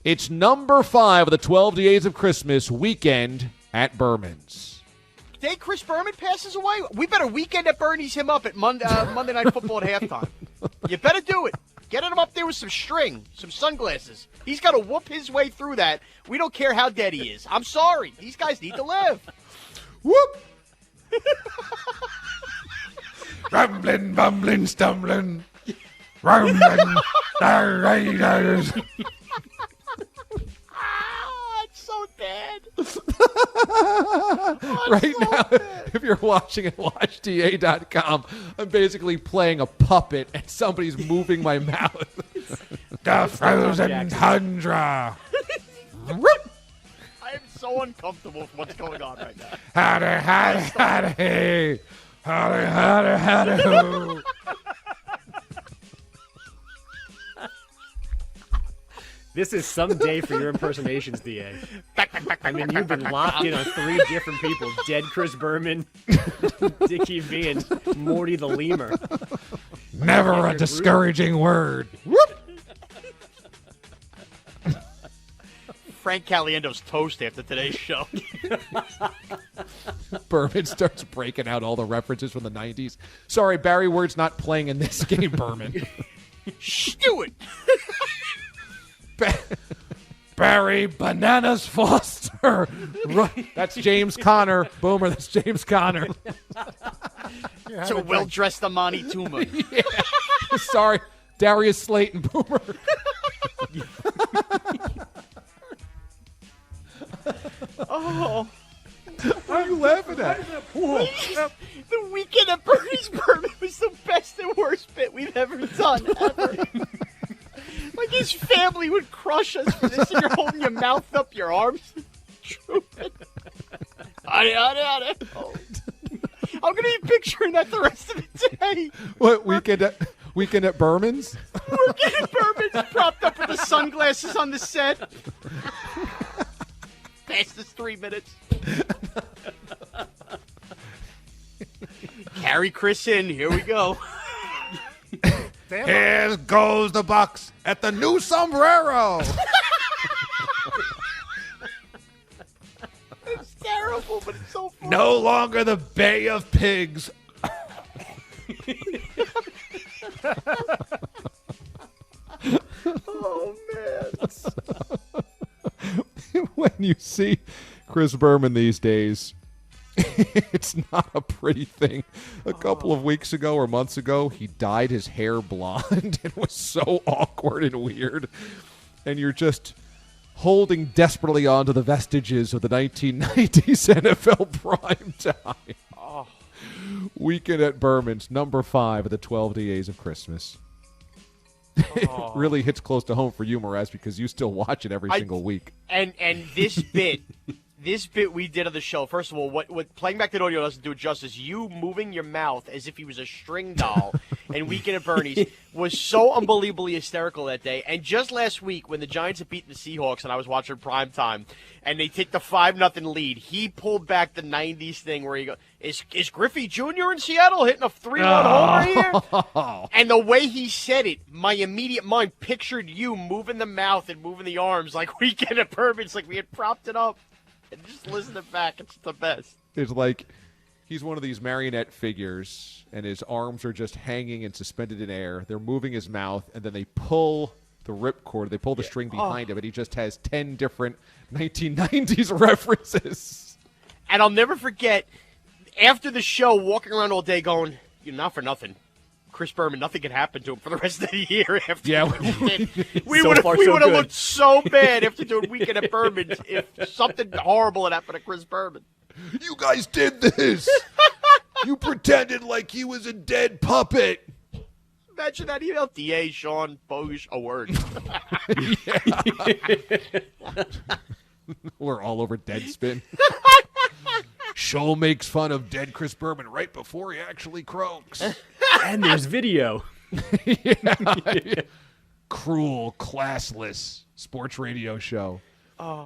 It's number 5 of the 12 Days of Christmas weekend at Berman's. Day Chris Berman passes away, we better weekend at Bernie's him up at Monday Night Football at halftime. You better do it. Get him up there with some string, some sunglasses. He's got to whoop his way through that. We don't care how dead he is. I'm sorry. These guys need to live. Whoop! Rumbling, bumbling, stumbling. Rumbling, Raiders. It's so bad. Right now, if you're watching at watchda.com, I'm basically playing a puppet and somebody's moving my mouth. The frozen tundra. I am so uncomfortable with what's going on right now. Howdy, howdy, howdy. Howdy, howdy, howdy, ho. This is some day for your impersonations, DA. I mean, you've been locked in on 3 different people. Dead Chris Berman, Dickie V, and Morty the Lemur. Never a discouraging word. Frank Caliendo's toast after today's show. Berman starts breaking out all the references from the 90s. Sorry, Barry Word's not playing in this game, Berman. Shh, do it. Barry Bananas Foster. That's James Conner. Boomer, that's James Conner. It's a well-dressed Amani Tuma. Yeah. Sorry, Darius Slayton, Boomer. Oh. What are you laughing at? The weekend at Bernie's Berman was the best and worst bit we've ever done, ever. Like his family would crush us for this, and you're holding your mouth up, your arms drooping. Oh. I'm gonna be picturing that the rest of the day. What, weekend at Berman's? Weekend at Berman's, propped up with the sunglasses on the set. Fastest 3 minutes. Carry Chris in. Here we go. Here goes the Bucks at the new sombrero. It's terrible, but it's so funny. No longer the Bay of Pigs. Oh, man. When you see Chris Berman these days, it's not a pretty thing. A couple of weeks ago or months ago, he dyed his hair blonde and was so awkward and weird. And you're just holding desperately onto the vestiges of the 1990s NFL prime time. Oh. Weekend at Berman's, number 5 of the 12 Days of Christmas. It really hits close to home for you, Mraz, because you still watch it every single week. And this bit we did on the show, first of all, what playing back that audio doesn't do it justice. You moving your mouth as if he was a string doll and Weekend at Bernie's was so unbelievably hysterical that day. And just last week when the Giants had beaten the Seahawks and I was watching primetime and they take the 5-0 lead, he pulled back the 90s thing where he goes, is Griffey Jr. in Seattle hitting a 3-1 homer here? And the way he said it, my immediate mind pictured you moving the mouth and moving the arms like Weekend at Bernie's, like we had propped it up. And just listen it back. It's the best. It's like he's one of these marionette figures, and his arms are just hanging and suspended in air. They're moving his mouth, and then they pull the ripcord. They pull the string behind him, and he just has 10 different 1990s references. And I'll never forget, after the show, walking around all day going, not for nothing. Chris Berman, nothing could happen to him for the rest of the year after we would have looked so bad after doing Weekend at Berman's if something horrible had happened to Chris Berman. You guys did this. You pretended like he was a dead puppet. Imagine that email. DA, Sean, Bogush, a word. We're all over Deadspin. Show makes fun of dead Chris Berman right before he actually croaks. And there's video. Cruel, classless sports radio show. Oh,